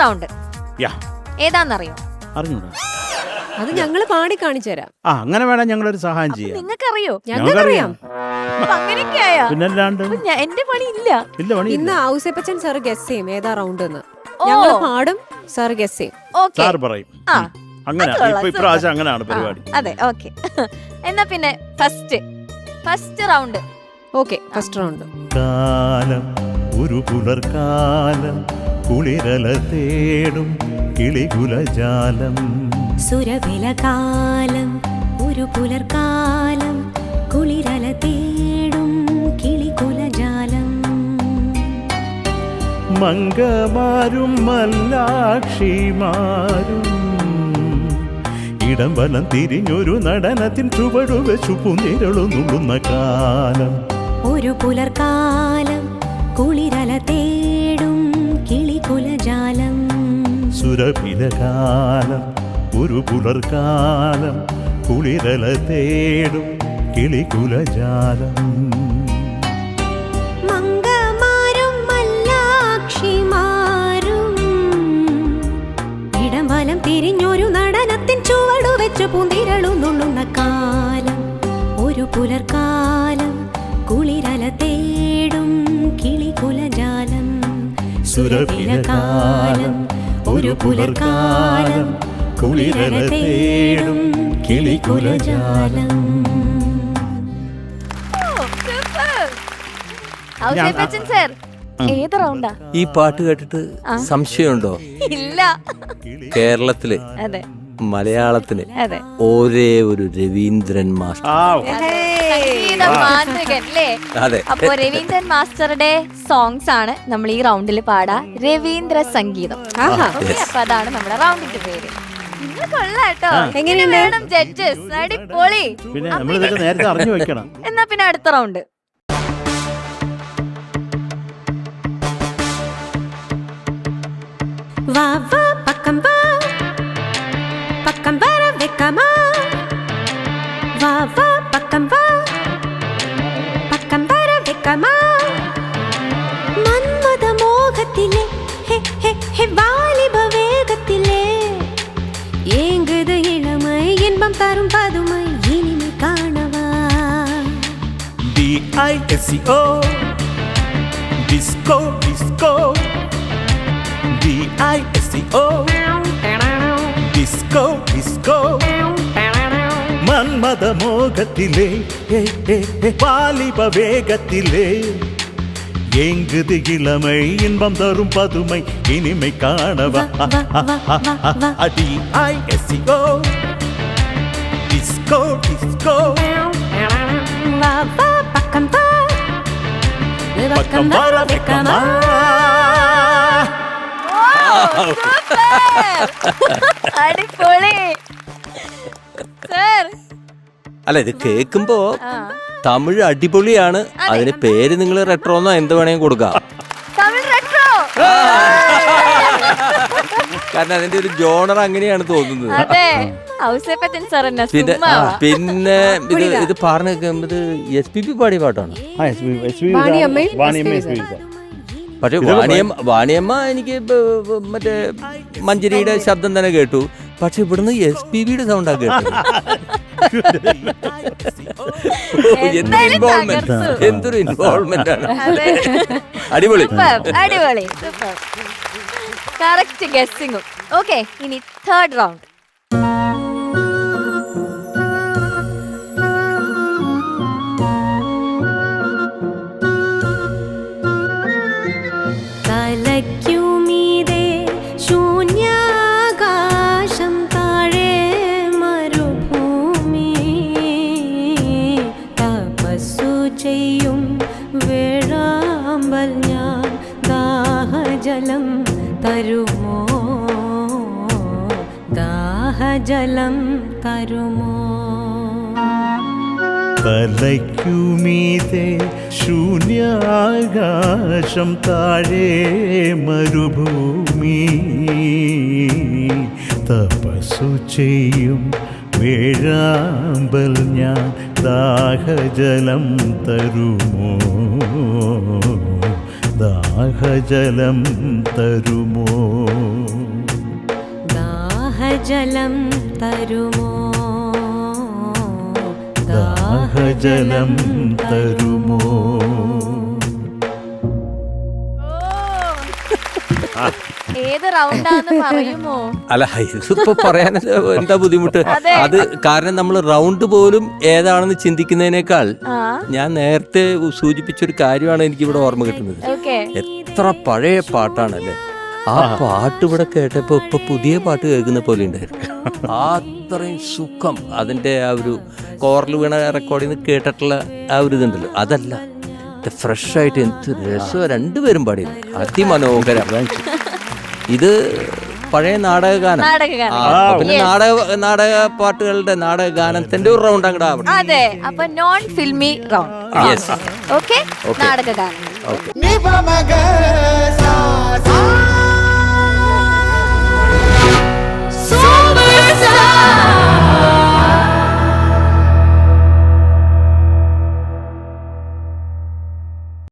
Round ഏതാന്നറിയോ? അറിഞ്ഞൂടാ. അത് ഞങ്ങള് പാടി കാണിച്ചു തരാം. അങ്ങനെ വേണം ഞങ്ങളൊരു സഹായം ചെയ്യാം. നിങ്ങൾക്കറിയോ? ഞങ്ങൾക്കറിയാം. അങ്ങനെയൊക്കെയാ. പിന്നല്ലാണ്ട് എന്റെ പണി ഇല്ല. ഇന്ന് ഔസേപ്പച്ചൻ സാർ ഗസ് ചെയ്യും ഏതാ റൗണ്ട് എന്ന്. ഞങ്ങൾ പാടും, സാർ ഗസ് ചെയ്യും. സാർ പറയും. അങ്ങനെ ഇപ്രാവശ്യം അങ്ങനെയാണ് പരിപാടി. അതെ, ഓക്കെ. എന്നാ പിന്നെ first round. Okay, first round. കാലം ഒരു പുലർക്കാലം കുളിരല തേടും കിളികുലജാലം. സുരവിലകാലം ഒരു പുലർക്കാലം കുളിരല തേടും കിളികുലജാലം. മംഗമാരും മല്ലാക്ഷിമാരും ഇടം വലം തിരിഞ്ഞൊരു നടനത്തിൻ ചുവടുവെച്ചു പുനിരളുന്നുള്ളുന്ന കാലം. ഒരു പുലർക്കാലം കുളിരല തേടും കിളികുലജാലം. സുരഭിലകാലം ഒരു പുലർക്കാലം കുളിരല തേടും കിളികുലജാലം. മംഗമാരും മല്ലാക്ഷിമാരും ഇടം വലം തിരിഞ്ഞൊരു നടനത്തിൻ ചുവടുവെച്ചു പുന്തിരളുന്നുള്ളുന്ന കാലം. ഒരു പുലർക്കാലം കുളിരല തേടും കിളികുലജാലം. സുരഭിലകാലം ഒരു പുലർക്കാലം കുളിരല തേടും കിളികുലജാലം. സർ, ഏത് റൗണ്ടാ? ഈ പാട്ട് കേട്ടിട്ട് സംശയമുണ്ടോ? ഇല്ല. കേരളത്തില് അതെ, മലയാളത്തില് അതെ, ഒരേ ഒരു രവീന്ദ്രൻ മാസ്റ്റർ. അതെ, അപ്പൊ രവീന്ദ്രൻ മാസ്റ്ററുടെ സോങ്സ് ആണ് നമ്മൾ ഈ റൗണ്ടിൽ പാടാ. രവീന്ദ്ര സംഗീതം. അപ്പൊ അതാണ് നമ്മുടെ റൗണ്ടിന്റെ പേര്. നിങ്ങൾ കൊള്ളാട്ടോ. എങ്ങനെയുണ്ട് ജഡ്ജസ്? അടിപൊളി. പിന്നെ നമ്മൾ ഇതൊക്കെ നേരത്തെ അറിഞ്ഞു വെക്കണം. എന്നാ പിന്നെ അടുത്ത റൗണ്ട്. വാ വാ പക്കം വാ പക്കം വര വെക്കമാ. വാ വാ പക്കം വാ പക്കം വര വെക്കമാ. മന്മത മോഹത്തിലെ ഹെ ഹെ ഹെ വാലിബ വേഗത്തിലെ ஏங்குது இளமை இன்பம் தரும் பதுமை இனிமை காணவா. DISCO disco disco. DISCO disco disco. മന്മത മോഹത്തിലെ വാലിബ വേഗത്തിലെ ஏங்குது இளமை இன்பம் தரும் பதுமை இனிமை காணவா. DISCO disco disco. வா வா பக்கம் வா பக்கம் வர வெக்கமா. അടിപൊളി സർ. അല്ല, ഇത് കേൾക്കുമ്പോ തമിഴ് അടിപൊളിയാണ്. അതിന് പേര് നിങ്ങൾ റെട്രോന്നോ എന്ത് വേണമെങ്കിൽ കൊടുക്കാം. കാരണം അതിന്റെ ഒരു ജോണർ അങ്ങനെയാണ് തോന്നുന്നത്. പിന്നെ ഇത് പറഞ്ഞു കേൾക്കുമ്പത് SPB പാടിയ പാട്ടാണ്. പക്ഷെ വാണിയമ്മ എനിക്ക് മറ്റേ മഞ്ചരിയുടെ ശബ്ദം തന്നെ കേട്ടു. പക്ഷെ ഇവിടുന്ന് SPBയുടെ സൗണ്ടാ കേട്ടത്. എന്തൊരു ഇൻവോൾവ്മെന്റ് ആണ്. അടിപൊളി അടിപൊളി. കറക്റ്റ് ഗസ്സിങ്ങും. ഓക്കെ, ഇനി തേർഡ് റൗണ്ട്. തലയ്ക്കുമീതെ ശൂന്യാകാശം താഴെ മരുഭൂമി തപസ്സു ചെയ്യും വേഴാമ്പൽ ഞാൻ ദാഹജലം തരുമോ ദാഹജലം തരുമോ. തലയ്ക്കുമീതെ ശൂന്യാകാശം താഴെ മരുഭൂമി തപസ്സു ചെയ്യും വേഴാമ്പൽ ഞാൻ ദാഹജലം തരുമോ ദാഹജലം തരുമോ. ദാഹജലം തരുമോ ദാഹജലം തരുമോ. ഏത് റൗണ്ടാന്ന് പറയുമോ? അല്ല ഇതിപ്പോ പറയാൻ എന്താ ബുദ്ധിമുട്ട്? അതെ. അത് കാരണം നമ്മൾ റൗണ്ട് പോലും ഏതാണെന്ന് ചിന്തിക്കുന്നതിനേക്കാൾ ആ ഞാൻ നേരത്തെ സൂചിപ്പിച്ചൊരു കാര്യമാണ് എനിക്ക് ഇവിടെ ഓർമ്മ കിട്ടുന്നത്. ഓക്കെ. എത്ര പഴയ പാട്ടാണല്ലേ ആ പാട്ട് ഇവിടെ കേട്ടപ്പോ ഇപ്പൊ പുതിയ പാട്ട് കേൾക്കുന്ന പോലെ ഉണ്ടായിരുന്നു. അത്രയും സുഖം അതിന്റെ ആ ഒരു കോറിൽ വീണ റെക്കോർഡിൽ നിന്ന് കേട്ടിട്ടുള്ള ആ ഒരു ഇതുണ്ടല്ലോ, അതല്ല ഫ്രഷ് ആയിട്ട് എന്ത് രസം രണ്ടുപേരും പാടിയിരുന്നു, അതിമനോഹരം. ഇത് പഴയ നാടകഗാനം. നാടകഗാനം. പിന്നെ നാടക പാട്ടുകളുടെ നാടകഗാനത്തിന്റെ ഒരു റൗണ്ട് അങ്ങോട്ട് ആവണം. അതെ, അപ്പൊ non filmy round. Yes. Okay, നാടകഗാനം. Okay. Ni pa maga sa sa